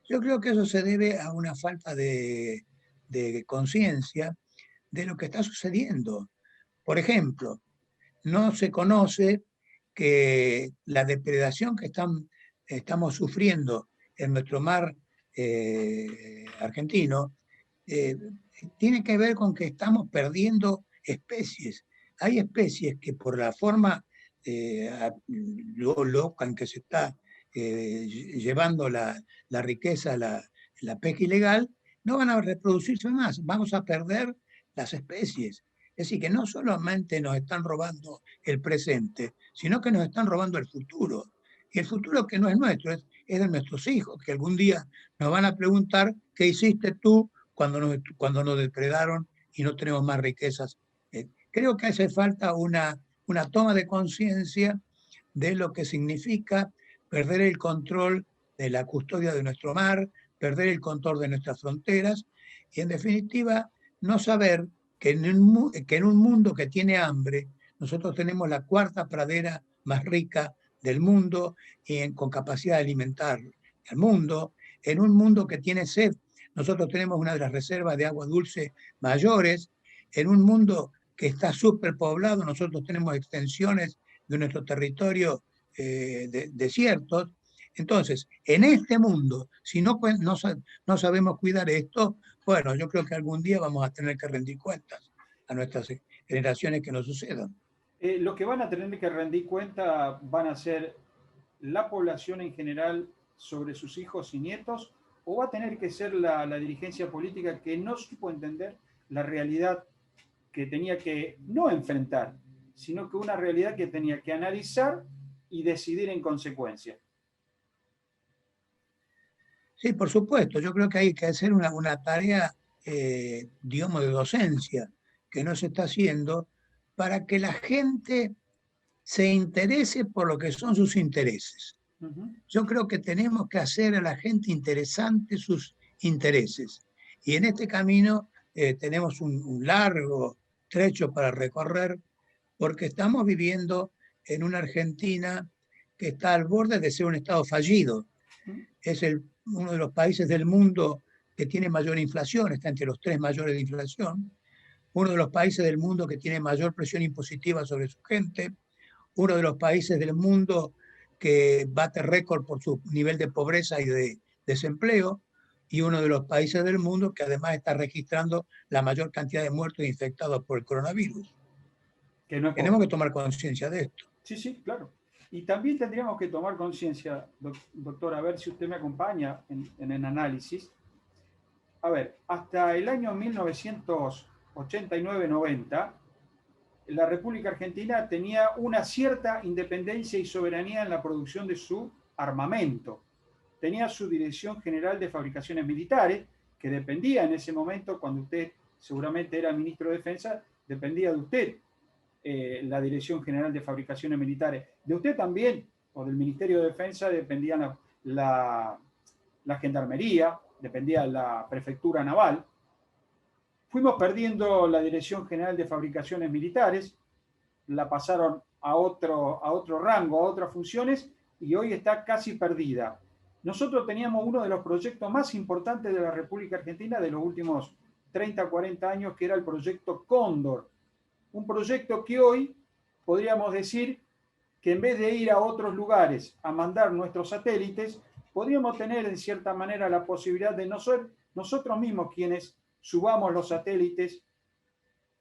Yo creo que eso se debe a una falta de conciencia de lo que está sucediendo. Por ejemplo, no se conoce que la depredación que estamos sufriendo en nuestro mar argentino tiene que ver con que estamos perdiendo especies. Hay especies que por la forma loca en que se está llevando la riqueza, la pesca ilegal, no van a reproducirse más. Vamos a perder las especies. Es decir, que no solamente nos están robando el presente, sino que nos están robando el futuro. Y el futuro que no es nuestro, es de nuestros hijos, que algún día nos van a preguntar qué hiciste tú cuando nos depredaron y no tenemos más riquezas. Creo que hace falta una toma de conciencia de lo que significa perder el control de la custodia de nuestro mar, perder el control de nuestras fronteras y, en definitiva, no saber que en un mundo que tiene hambre, nosotros tenemos la cuarta pradera más rica del mundo y con capacidad de alimentar al mundo. En un mundo que tiene sed, nosotros tenemos una de las reservas de agua dulce mayores. En un mundo que está superpoblado, nosotros tenemos extensiones de nuestro territorio desiertos. Entonces, en este mundo, si no sabemos cuidar esto, bueno, yo creo que algún día vamos a tener que rendir cuentas a nuestras generaciones que nos sucedan. Lo que van a tener que rendir cuenta van a ser la población en general sobre sus hijos y nietos, o va a tener que ser la dirigencia política que no supo entender la realidad que tenía que no enfrentar, sino que una realidad que tenía que analizar y decidir en consecuencia. Sí, por supuesto. Yo creo que hay que hacer una tarea, digamos, de docencia que no se está haciendo para que la gente se interese por lo que son sus intereses. Yo creo que tenemos que hacer a la gente interesante sus intereses. Y en este camino tenemos un largo trecho para recorrer, porque estamos viviendo en una Argentina que está al borde de ser un Estado fallido. Es uno de los países del mundo que tiene mayor inflación, está entre los 3 mayores de inflación, uno de los países del mundo que tiene mayor presión impositiva sobre su gente, uno de los países del mundo que bate récord por su nivel de pobreza y de desempleo, y uno de los países del mundo que además está registrando la mayor cantidad de muertos infectados por el coronavirus. Tenemos que tomar conciencia de esto. Sí, sí, claro. Y también tendríamos que tomar conciencia, doctor, a ver si usted me acompaña en el análisis. A ver, hasta el año 1989-90, la República Argentina tenía una cierta independencia y soberanía en la producción de su armamento. Tenía su Dirección General de Fabricaciones Militares, que dependía en ese momento, cuando usted seguramente era ministro de Defensa, dependía de usted. La Dirección General de Fabricaciones Militares. De usted también, o del Ministerio de Defensa, dependía la Gendarmería, dependía la Prefectura Naval. Fuimos perdiendo la Dirección General de Fabricaciones Militares, la pasaron a otro rango, a otras funciones, y hoy está casi perdida. Nosotros teníamos uno de los proyectos más importantes de la República Argentina de los últimos 30, 40 años, que era el proyecto Cóndor. Un proyecto que hoy podríamos decir que en vez de ir a otros lugares a mandar nuestros satélites, podríamos tener en cierta manera la posibilidad de no ser nosotros mismos quienes subamos los satélites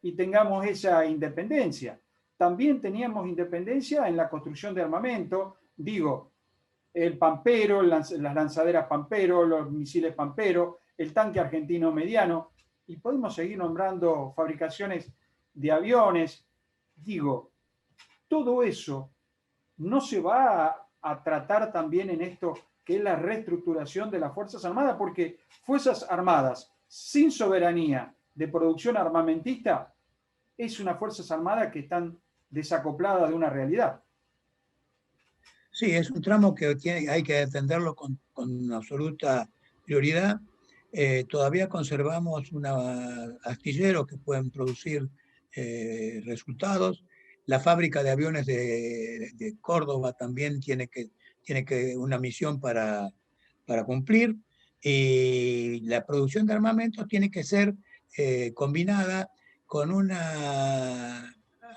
y tengamos esa independencia. También teníamos independencia en la construcción de armamento, digo, el Pampero, las lanzaderas Pampero, los misiles Pampero, el tanque argentino mediano, y podemos seguir nombrando fabricaciones de aviones. Digo, todo eso no se va a tratar también en esto que es la reestructuración de las Fuerzas Armadas, porque Fuerzas Armadas sin soberanía de producción armamentista es unas Fuerzas Armadas que están desacopladas de una realidad. Sí, es un tramo que hay que atenderlo con absoluta prioridad. Todavía conservamos astilleros que pueden producir resultados. La fábrica de aviones de Córdoba también tiene una misión para cumplir. Y la producción de armamentos tiene que ser combinada con una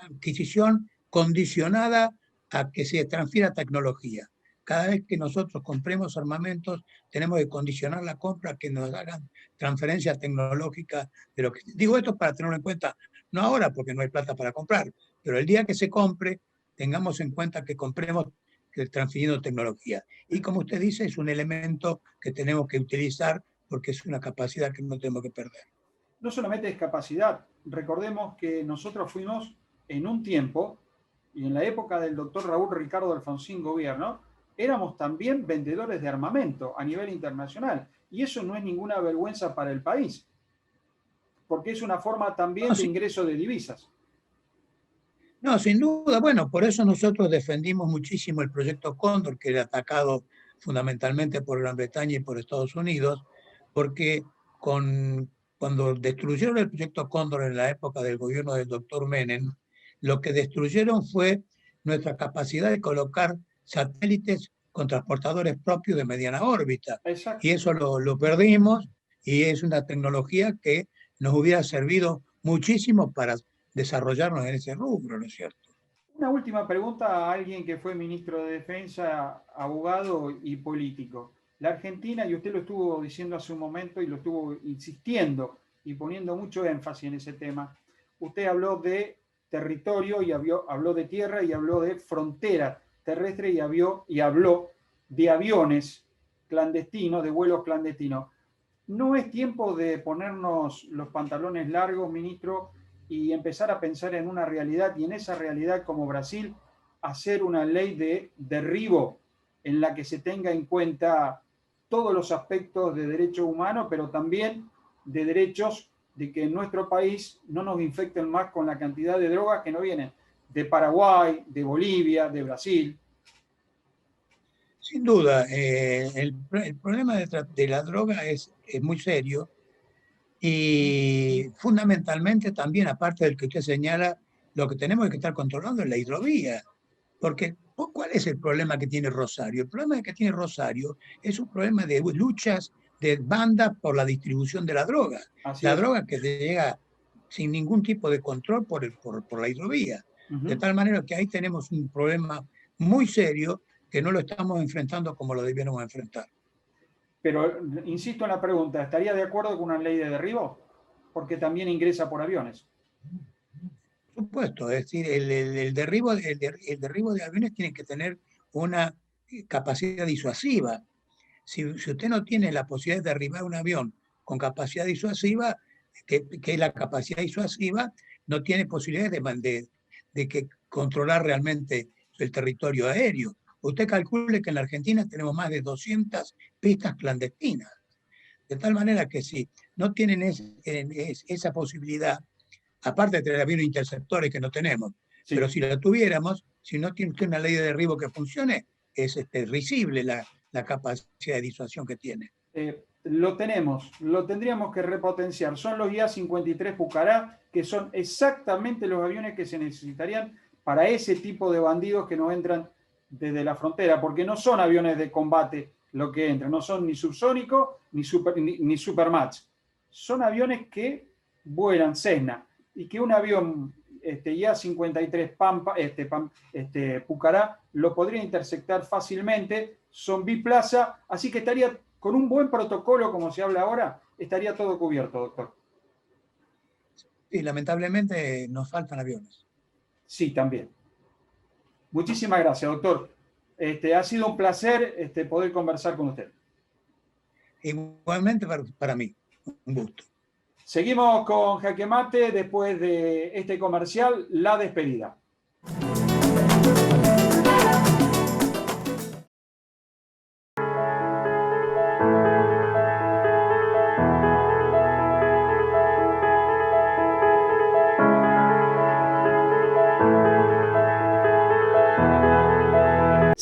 adquisición condicionada a que se transfiera tecnología. Cada vez que nosotros compremos armamentos, tenemos que condicionar la compra a que nos hagan transferencia tecnológica de lo que... Digo esto para tenerlo en cuenta, no ahora porque no hay plata para comprar, pero el día que se compre, tengamos en cuenta que compremos transfiriendo tecnología. Y como usted dice, es un elemento que tenemos que utilizar porque es una capacidad que no tenemos que perder. No solamente es capacidad, recordemos que nosotros fuimos en un tiempo, y en la época del doctor Raúl Ricardo Alfonsín gobierno, éramos también vendedores de armamento a nivel internacional. Y eso no es ninguna vergüenza para el país, porque es una forma también de ingreso de divisas. No, sin duda. Bueno, por eso nosotros defendimos muchísimo el proyecto Cóndor, que era atacado fundamentalmente por Gran Bretaña y por Estados Unidos, porque cuando destruyeron el proyecto Cóndor en la época del gobierno del doctor Menem, lo que destruyeron fue nuestra capacidad de colocar satélites con transportadores propios de mediana órbita. Exacto. Y eso lo perdimos, y es una tecnología que nos hubiera servido muchísimo para desarrollarnos en ese rubro, ¿no es cierto? Una última pregunta a alguien que fue ministro de Defensa, abogado y político. La Argentina, y usted lo estuvo diciendo hace un momento y lo estuvo insistiendo y poniendo mucho énfasis en ese tema, usted habló de territorio y habló de tierra y habló de frontera terrestre y habló de aviones clandestinos, de vuelos clandestinos. ¿No es tiempo de ponernos los pantalones largos, ministro, y empezar a pensar en una realidad, y en esa realidad, como Brasil, hacer una ley de derribo en la que se tenga en cuenta todos los aspectos de derechos humanos, pero también de derechos de que en nuestro país no nos infecten más con la cantidad de drogas que nos vienen de Paraguay, de Bolivia, de Brasil? Sin duda, el problema de la droga es muy serio, y fundamentalmente también, aparte del que usted señala, lo que tenemos que estar controlando es la hidrovía. Porque, ¿cuál es el problema que tiene Rosario? El problema que tiene Rosario es un problema de luchas de bandas por la distribución de la droga. La droga que llega sin ningún tipo de control por la hidrovía. De tal manera que ahí tenemos un problema muy serio que no lo estamos enfrentando como lo debiéramos enfrentar. Pero insisto en la pregunta, ¿estaría de acuerdo con una ley de derribo? Porque también ingresa por aviones. Por supuesto, es decir, el derribo de aviones tiene que tener una capacidad disuasiva. Si usted no tiene la posibilidad de derribar un avión con capacidad disuasiva, que la capacidad disuasiva no tiene posibilidad de que controlar realmente el territorio aéreo. Usted calcule que en la Argentina tenemos más de 200 pistas clandestinas. De tal manera que si no tienen esa posibilidad, aparte de tener aviones interceptores que no tenemos, sí, pero si la tuviéramos, si no tiene usted una ley de derribo que funcione, es risible la capacidad de disuasión que tiene. Lo tenemos, lo tendríamos que repotenciar. Son los IA-53 Pucará, que son exactamente los aviones que se necesitarían para ese tipo de bandidos que nos entran desde la frontera, porque no son aviones de combate lo que entran, no son ni subsónicos ni Supermatch. Son aviones que vuelan Cessna, y que un avión IA-53 Pucará lo podría interceptar fácilmente, son biplaza, así que estaría con un buen protocolo, como se habla ahora, estaría todo cubierto, doctor. Sí, lamentablemente nos faltan aviones. Sí, también. Muchísimas gracias, doctor. Ha sido un placer poder conversar con usted. Igualmente para mí, un gusto. Seguimos con Jaque Mate después de este comercial, la despedida.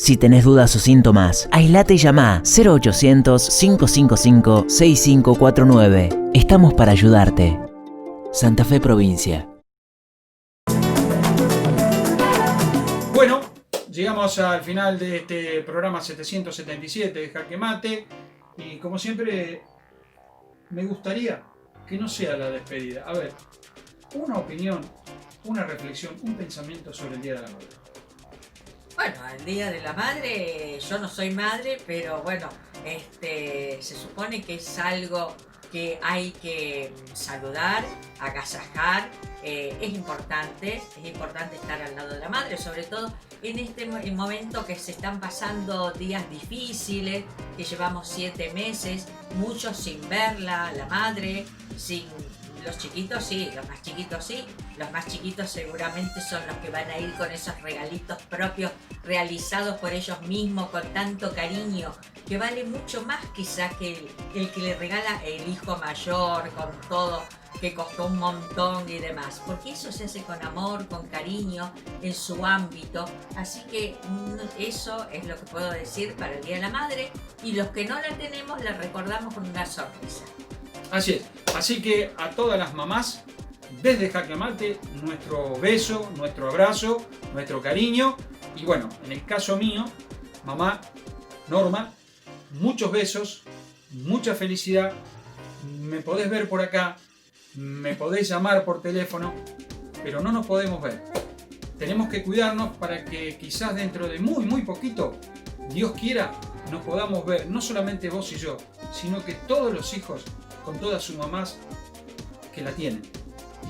Si tenés dudas o síntomas, aislate y llama 0800-555-6549. Estamos para ayudarte. Santa Fe Provincia. Bueno, llegamos al final de este programa 777 de Jaque Mate y como siempre me gustaría que no sea la despedida. A ver, una opinión, una reflexión, un pensamiento sobre el Día de la Madre. Bueno, el Día de la Madre, yo no soy madre, pero bueno, se supone que es algo que hay que saludar, agasajar, es importante estar al lado de la madre, sobre todo en este momento que se están pasando días difíciles, que llevamos 7 meses, muchos sin verla, la madre, sin... Los chiquitos sí, los más chiquitos sí, los más chiquitos seguramente son los que van a ir con esos regalitos propios realizados por ellos mismos con tanto cariño, que vale mucho más quizás que el que le regala el hijo mayor con todo, que costó un montón y demás, porque eso se hace con amor, con cariño, en su ámbito, así que eso es lo que puedo decir para el Día de la Madre, y los que no la tenemos la recordamos con una sonrisa. Así es, así que a todas las mamás, desde Jaque Mate, nuestro beso, nuestro abrazo, nuestro cariño, y bueno, en el caso mío, mamá Norma, muchos besos, mucha felicidad, me podés ver por acá, me podés llamar por teléfono, pero no nos podemos ver. Tenemos que cuidarnos para que quizás dentro de muy poquito, Dios quiera, nos podamos ver, no solamente vos y yo, sino que todos los hijos con todas sus mamás que la tienen.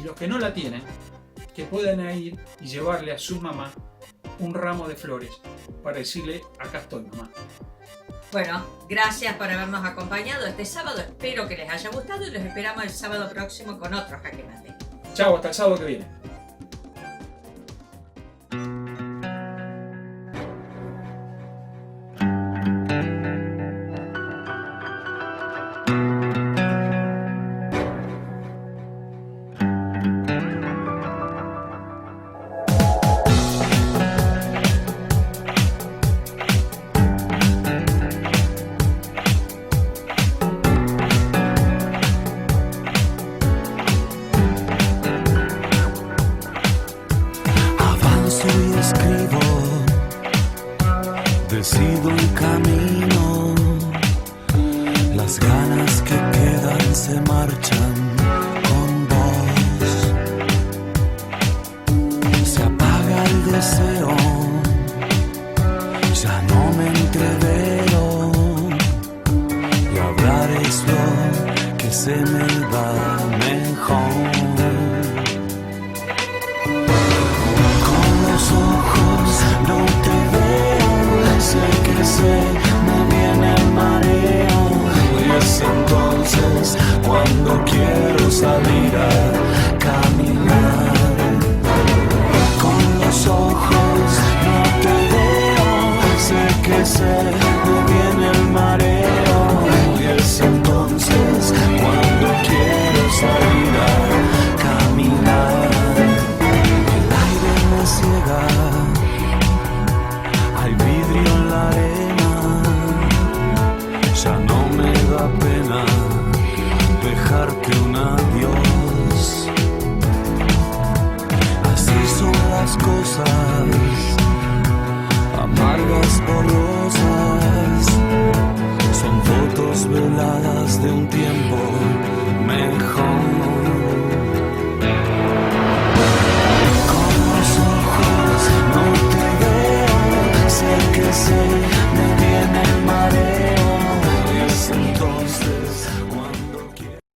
Y los que no la tienen, que puedan ir y llevarle a su mamá un ramo de flores para decirle, acá estoy, mamá. Bueno, gracias por habernos acompañado este sábado. Espero que les haya gustado y los esperamos el sábado próximo con otro Jaque Mate. Chao, hasta el sábado que viene. Que